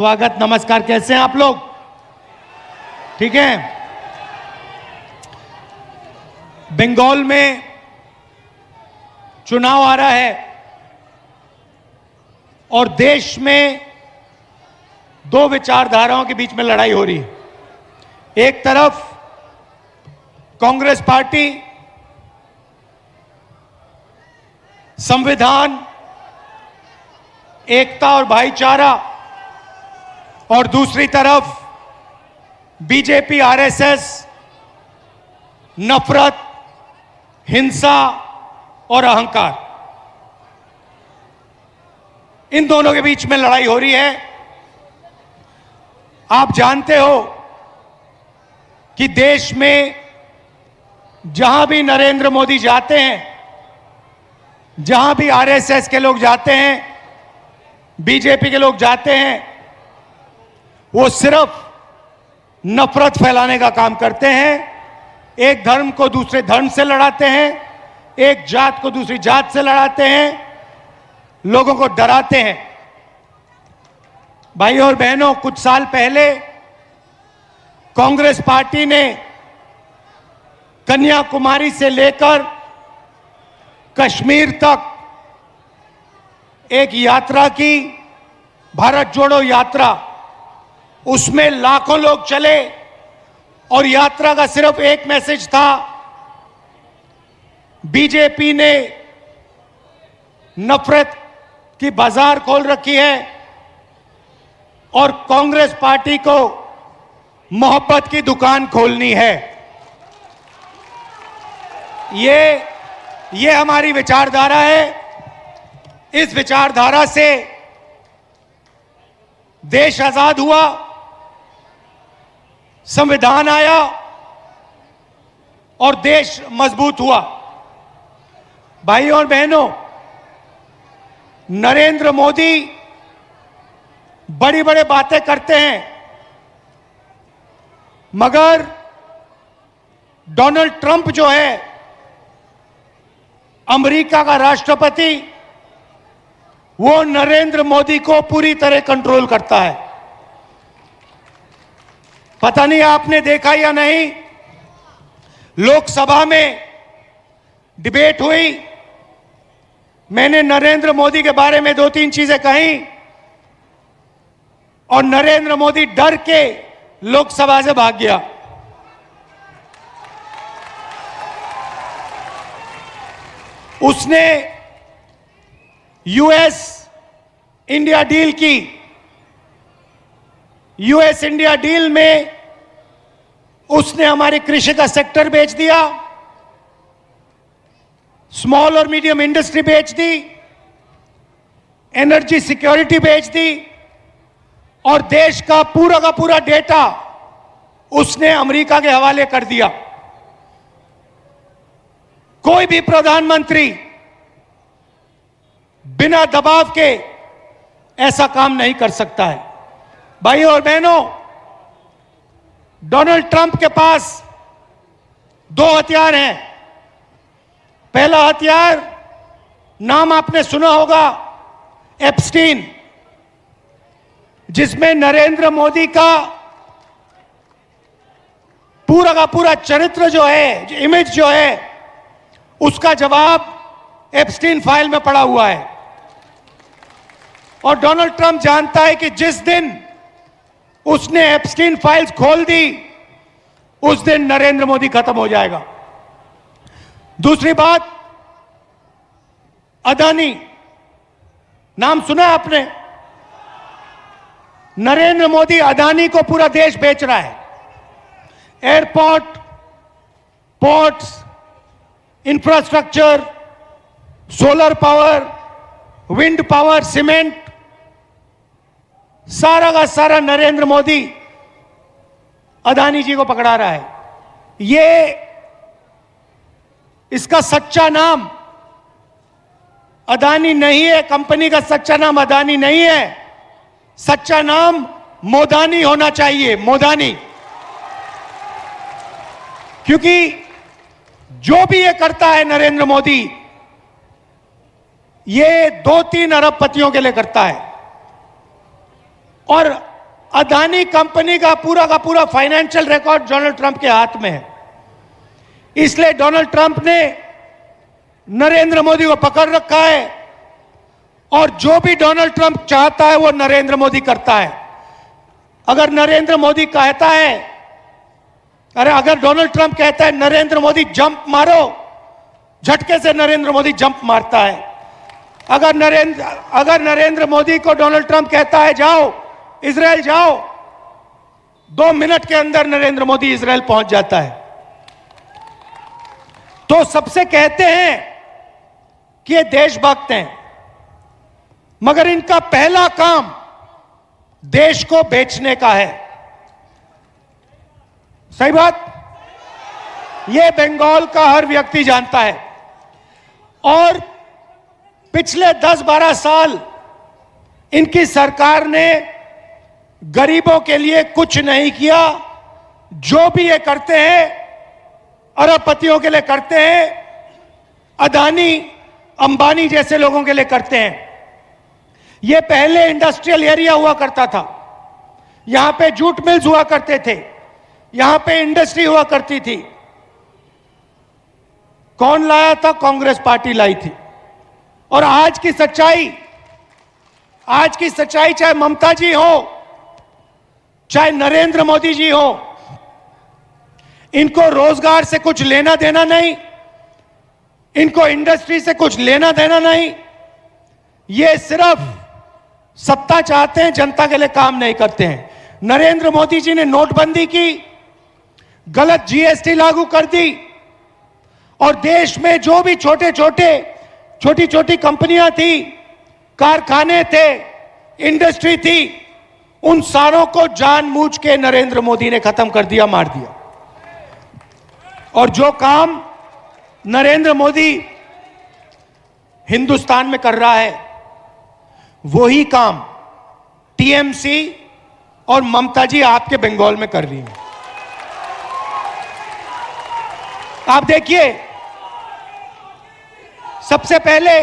स्वागत नमस्कार। कैसे हैं आप लोग? ठीक है। बंगाल में चुनाव आ रहा है और देश में दो विचारधाराओं के बीच में लड़ाई हो रही है। एक तरफ कांग्रेस पार्टी संविधान, एकता और भाईचारा, और दूसरी तरफ बीजेपी आरएसएस नफरत, हिंसा और अहंकार। इन दोनों के बीच में लड़ाई हो रही है। आप जानते हो कि देश में जहां भी नरेंद्र मोदी जाते हैं, जहां भी आरएसएस के लोग जाते हैं, बीजेपी के लोग जाते हैं, वो सिर्फ नफरत फैलाने का काम करते हैं। एक धर्म को दूसरे धर्म से लड़ाते हैं, एक जात को दूसरी जात से लड़ाते हैं, लोगों को डराते हैं। भाइयों और बहनों, कुछ साल पहले कांग्रेस पार्टी ने कन्याकुमारी से लेकर कश्मीर तक एक यात्रा की, भारत जोड़ो यात्रा। उसमें लाखों लोग चले और यात्रा का सिर्फ एक मैसेज था, बीजेपी ने नफरत की बाजार खोल रखी है और कांग्रेस पार्टी को मोहब्बत की दुकान खोलनी है। ये हमारी विचारधारा है। इस विचारधारा से देश आजाद हुआ, संविधान आया और देश मजबूत हुआ। भाइयों और बहनों, नरेंद्र मोदी बड़ी बड़ी बातें करते हैं, मगर डोनाल्ड ट्रंप जो है, अमेरिका का राष्ट्रपति, वो नरेंद्र मोदी को पूरी तरह कंट्रोल करता है। पता नहीं आपने देखा या नहीं, लोकसभा में डिबेट हुई, मैंने नरेंद्र मोदी के बारे में 2-3 चीजें कही और नरेंद्र मोदी डर के लोकसभा से भाग गया। उसने यूएस इंडिया डील की। यूएस इंडिया डील में उसने हमारे कृषि का सेक्टर बेच दिया, स्मॉल और मीडियम इंडस्ट्री बेच दी, एनर्जी सिक्योरिटी बेच दी और देश का पूरा डेटा उसने अमेरिका के हवाले कर दिया। कोई भी प्रधानमंत्री बिना दबाव के ऐसा काम नहीं कर सकता है। भाइयों और बहनों, डोनाल्ड ट्रंप के पास 2 हथियार हैं। पहला हथियार, नाम आपने सुना होगा, एप्स्टीन, जिसमें नरेंद्र मोदी का पूरा चरित्र जो है, इमेज जो है, उसका जवाब एप्स्टीन फाइल में पड़ा हुआ है। और डोनाल्ड ट्रंप जानता है कि जिस दिन उसने एप्स्टीन फाइल्स खोल दी, उस दिन नरेंद्र मोदी खत्म हो जाएगा। दूसरी बात, अदानी, नाम सुना है आपने? नरेंद्र मोदी अदानी को पूरा देश बेच रहा है। Airport, ports, infrastructure, solar power, wind power, cement, सारा का सारा नरेंद्र मोदी अदानी जी को पकड़ा रहा है। इसका सच्चा नाम अदानी नहीं है, कंपनी का सच्चा नाम अदानी नहीं है, सच्चा नाम मोदानी होना चाहिए, मोदानी। क्योंकि जो भी ये करता है नरेंद्र मोदी, ये 2-3 अरबपतियों के लिए करता है। और अदानी कंपनी का पूरा फाइनेंशियल रिकॉर्ड डोनाल्ड ट्रंप के हाथ में है। इसलिए डोनाल्ड ट्रंप ने नरेंद्र मोदी को पकड़ रखा है और जो भी डोनाल्ड ट्रंप चाहता है वो नरेंद्र मोदी करता है। अगर नरेंद्र मोदी कहता है, अगर डोनाल्ड ट्रंप कहता है नरेंद्र मोदी जंप मारो, झटके से नरेंद्र मोदी जंप मारता है। अगर नरेंद्र मोदी को डोनाल्ड ट्रंप कहता है जाओ इजराइल जाओ, 2 मिनट के अंदर नरेंद्र मोदी इजराइल पहुंच जाता है। तो सबसे कहते हैं कि ये देशभक्त हैं, मगर इनका पहला काम देश को बेचने का है। सही बात? यह बंगाल का हर व्यक्ति जानता है। और पिछले 10-12 साल इनकी सरकार ने गरीबों के लिए कुछ नहीं किया। जो भी ये करते हैं अरबपतियों के लिए करते हैं, अदानी अंबानी जैसे लोगों के लिए करते हैं। ये पहले इंडस्ट्रियल एरिया हुआ करता था, यहां पे जूट मिल्स हुआ करते थे, यहां पे इंडस्ट्री हुआ करती थी। कौन लाया था? कांग्रेस पार्टी लाई थी। और आज की सच्चाई चाहे ममता जी हो चाहे नरेंद्र मोदी जी हो, इनको रोजगार से कुछ लेना देना नहीं, इनको इंडस्ट्री से कुछ लेना देना नहीं। ये सिर्फ सत्ता चाहते हैं, जनता के लिए काम नहीं करते हैं। नरेंद्र मोदी जी ने नोटबंदी की, गलत जीएसटी लागू कर दी और देश में जो भी छोटी छोटी कंपनियां थी, कारखाने थे, इंडस्ट्री थी, उन सारों को जानबूझ के नरेंद्र मोदी ने खत्म कर दिया, मार दिया। और जो काम नरेंद्र मोदी हिंदुस्तान में कर रहा है, वही काम टीएमसी और ममता जी आपके बंगाल में कर रही हैं। आप देखिए, सबसे पहले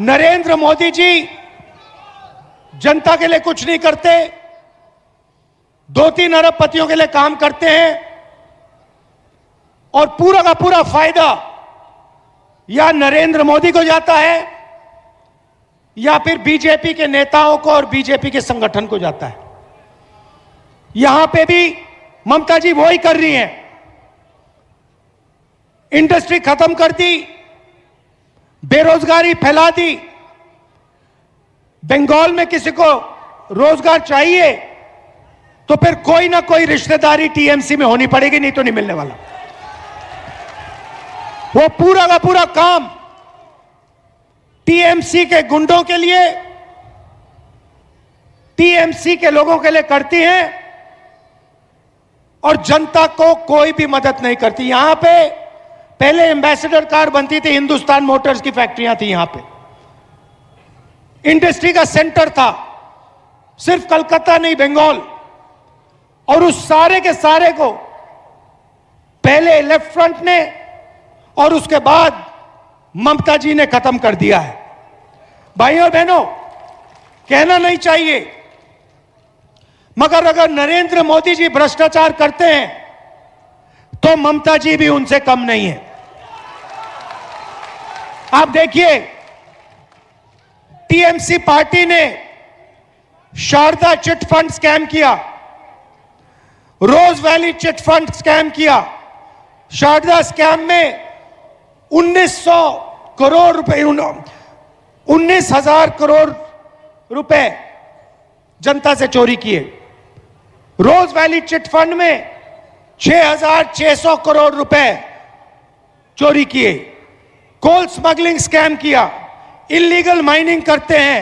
नरेंद्र मोदी जी जनता के लिए कुछ नहीं करते, 2-3 अरबपतियों के लिए काम करते हैं और पूरा का पूरा फायदा या नरेंद्र मोदी को जाता है या फिर बीजेपी के नेताओं को और बीजेपी के संगठन को जाता है। यहां पे भी ममता जी वही कर रही हैं। इंडस्ट्री खत्म कर दी, बेरोजगारी फैला दी। बंगाल में किसी को रोजगार चाहिए तो फिर कोई ना कोई रिश्तेदारी टीएमसी में होनी पड़ेगी, नहीं तो नहीं मिलने वाला। वो पूरा का पूरा काम टीएमसी के गुंडों के लिए, टीएमसी के लोगों के लिए करती हैं और जनता को कोई भी मदद नहीं करती। यहां पे पहले एम्बेसडर कार बनती थी, हिंदुस्तान मोटर्स की फैक्ट्रियां थी, यहां पे इंडस्ट्री का सेंटर था, सिर्फ कलकत्ता नहीं बंगाल। और उस सारे के सारे को पहले लेफ्ट फ्रंट ने और उसके बाद ममता जी ने खत्म कर दिया है। भाइयों और बहनों, कहना नहीं चाहिए, मगर अगर नरेंद्र मोदी जी भ्रष्टाचार करते हैं तो ममता जी भी उनसे कम नहीं है। आप देखिए, टीएमसी पार्टी ने शारदा चिट फंड स्कैम किया, रोज वैली चिट फंड स्कैम किया। शारदा स्कैम में 1900 करोड़ रुपए, 19,000 करोड़ रुपए जनता से चोरी किए। रोज वैली चिट फंड में 6,600 करोड़ रुपए चोरी किए। कोल स्मगलिंग स्कैम किया, इलीगल माइनिंग करते हैं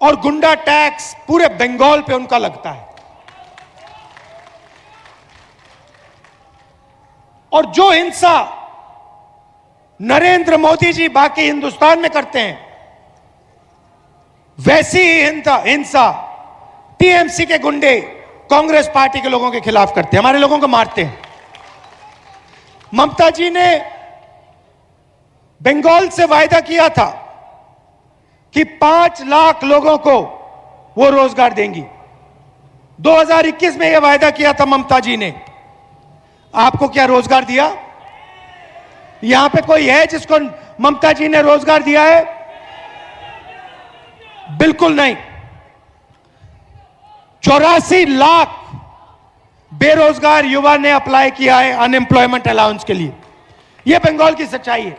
और गुंडा टैक्स पूरे बंगाल पे उनका लगता है। और जो हिंसा नरेंद्र मोदी जी बाकी हिंदुस्तान में करते हैं, वैसी ही हिंसा टीएमसी के गुंडे कांग्रेस पार्टी के लोगों के खिलाफ करते हैं, हमारे लोगों को मारते हैं। ममता जी ने बंगाल से वायदा किया था कि 5 लाख लोगों को वो रोजगार देंगी। 2021 में यह वायदा किया था ममता जी ने, आपको क्या रोजगार दिया? यहां पे कोई है जिसको ममता जी ने रोजगार दिया है? बिल्कुल नहीं। 84 लाख बेरोजगार युवा ने अप्लाई किया है अनएम्प्लॉयमेंट अलाउंस के लिए। यह बंगाल की सच्चाई है।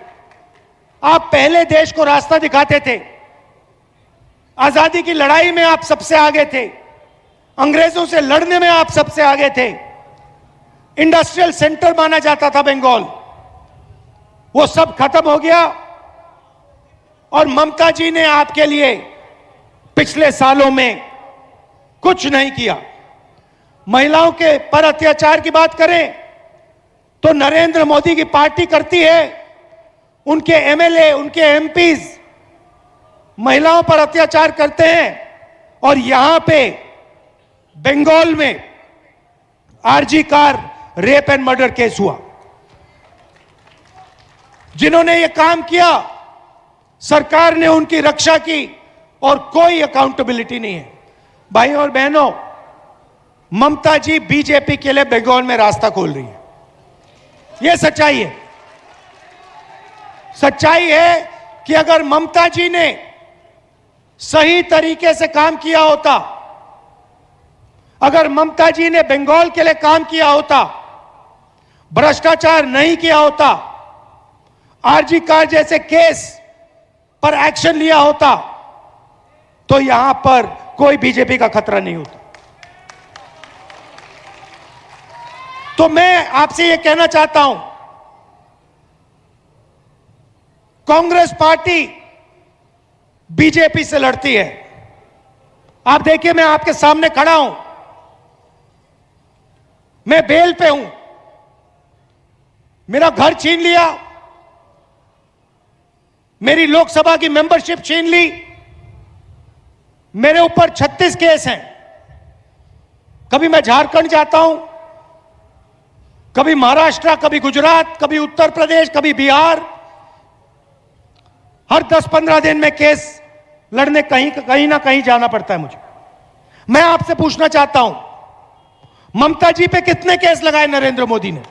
आप पहले देश को रास्ता दिखाते थे, आजादी की लड़ाई में आप सबसे आगे थे, अंग्रेजों से लड़ने में आप सबसे आगे थे, इंडस्ट्रियल सेंटर माना जाता था बंगाल, वो सब खत्म हो गया। और ममता जी ने आपके लिए पिछले सालों में कुछ नहीं किया। महिलाओं के पर अत्याचार की बात करें तो नरेंद्र मोदी की पार्टी करती है, उनके एमएलए, उनके एमपीज महिलाओं पर अत्याचार करते हैं। और यहां पे बंगाल में RG Kar rape and murder case हुआ। जिन्होंने यह काम किया, सरकार ने उनकी रक्षा की और कोई अकाउंटेबिलिटी नहीं है। भाइयों और बहनों, ममता जी बीजेपी के लिए बंगाल में रास्ता खोल रही है। यह सच्चाई है। सच्चाई है कि अगर ममता जी ने सही तरीके से काम किया होता, अगर ममता जी ने बंगाल के लिए काम किया होता, भ्रष्टाचार नहीं किया होता, आरजी कार जैसे केस पर एक्शन लिया होता, तो यहां पर कोई बीजेपी का खतरा नहीं होता। तो मैं आपसे यह कहना चाहता हूं, कांग्रेस पार्टी बीजेपी से लड़ती है। आप देखिए, मैं आपके सामने खड़ा हूं, मैं बेल पे हूं, मेरा घर छीन लिया, मेरी लोकसभा की मेंबरशिप छीन ली, मेरे ऊपर 36 केस हैं। कभी मैं झारखंड जाता हूं, कभी महाराष्ट्र, कभी गुजरात, कभी उत्तर प्रदेश, कभी बिहार। हर 10-15 दिन में केस लड़ने कहीं ना कहीं जाना पड़ता है मुझे। मैं आपसे पूछना चाहता हूं, ममता जी पे कितने केस लगाए नरेंद्र मोदी ने?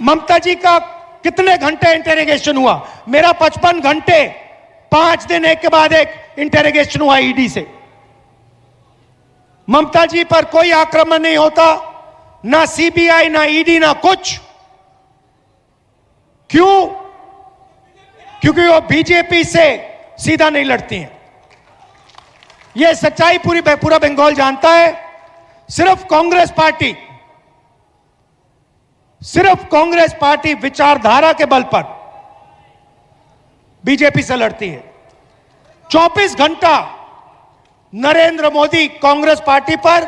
ममता जी का कितने घंटे इंटेरोगेशन हुआ? मेरा 55 घंटे, 5 दिन एक के बाद एक इंटेरोगेशन हुआ ईडी से। ममता जी पर कोई आक्रमण नहीं होता, ना सीबीआई, ना ईडी, ना कुछ। क्यों? क्योंकि वो बीजेपी से सीधा नहीं लड़ती हैं। यह सच्चाई पूरा बंगाल जानता है। सिर्फ कांग्रेस पार्टी विचारधारा के बल पर बीजेपी से लड़ती है। 24 घंटा नरेंद्र मोदी कांग्रेस पार्टी पर,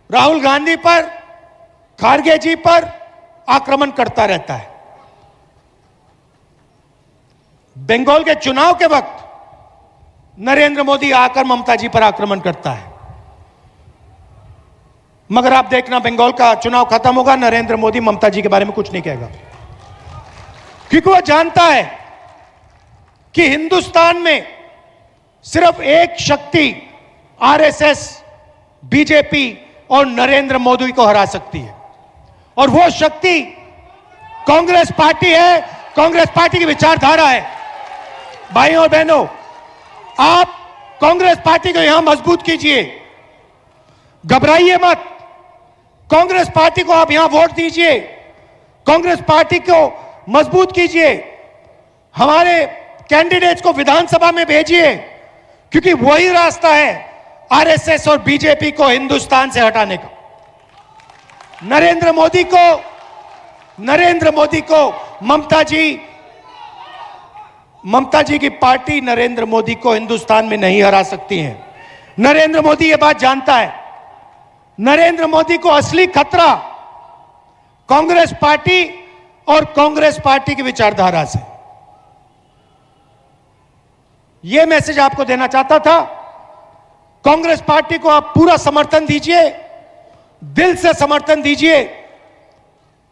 राहुल गांधी पर, खारगे जी पर आक्रमण करता रहता है। बंगाल के चुनाव के वक्त नरेंद्र मोदी आकर ममता जी पर आक्रमण करता है, मगर आप देखना, बंगाल का चुनाव खत्म होगा, नरेंद्र मोदी ममता जी के बारे में कुछ नहीं कहेगा, क्योंकि वह जानता है कि हिंदुस्तान में सिर्फ एक शक्ति आरएसएस, बीजेपी और नरेंद्र मोदी को हरा सकती है, और वो शक्ति कांग्रेस पार्टी है, कांग्रेस पार्टी की विचारधारा है। भाइयों और बहनों, आप कांग्रेस पार्टी को यहां मजबूत कीजिए, घबराइए मत। कांग्रेस पार्टी को आप यहां वोट दीजिए, कांग्रेस पार्टी को मजबूत कीजिए, हमारे कैंडिडेट्स को विधानसभा में भेजिए, क्योंकि वही रास्ता है आरएसएस और बीजेपी को हिंदुस्तान से हटाने का। नरेंद्र मोदी को ममता जी की पार्टी नरेंद्र मोदी को हिंदुस्तान में नहीं हरा सकती है। नरेंद्र मोदी यह बात जानता है। नरेंद्र मोदी को असली खतरा कांग्रेस पार्टी और कांग्रेस पार्टी की विचारधारा से। यह मैसेज आपको देना चाहता था। कांग्रेस पार्टी को आप पूरा समर्थन दीजिए, दिल से समर्थन दीजिए,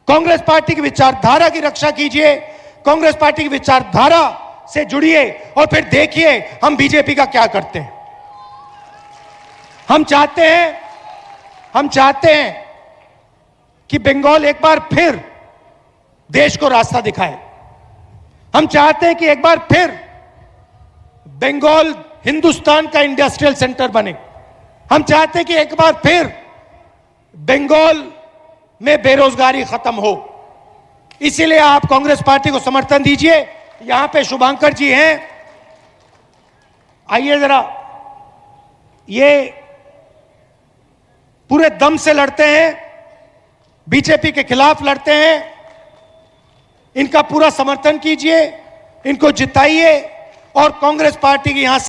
कांग्रेस पार्टी की विचारधारा की रक्षा कीजिए, कांग्रेस पार्टी की विचारधारा से जुड़िए और फिर देखिए हम बीजेपी का क्या करते हैं। हम चाहते हैं कि बंगाल एक बार फिर देश को रास्ता दिखाए। हम चाहते हैं कि एक बार फिर बंगाल हिंदुस्तान का इंडस्ट्रियल सेंटर बने। हम चाहते हैं कि एक बार फिर बंगाल में बेरोजगारी खत्म हो। इसीलिए आप कांग्रेस पार्टी को समर्थन दीजिए। यहां पे शुभांकर जी हैं, आइए जरा। ये पूरे दम से लड़ते हैं, बीजेपी के खिलाफ लड़ते हैं। इनका पूरा समर्थन कीजिए, इनको जिताइए और कांग्रेस पार्टी की यहां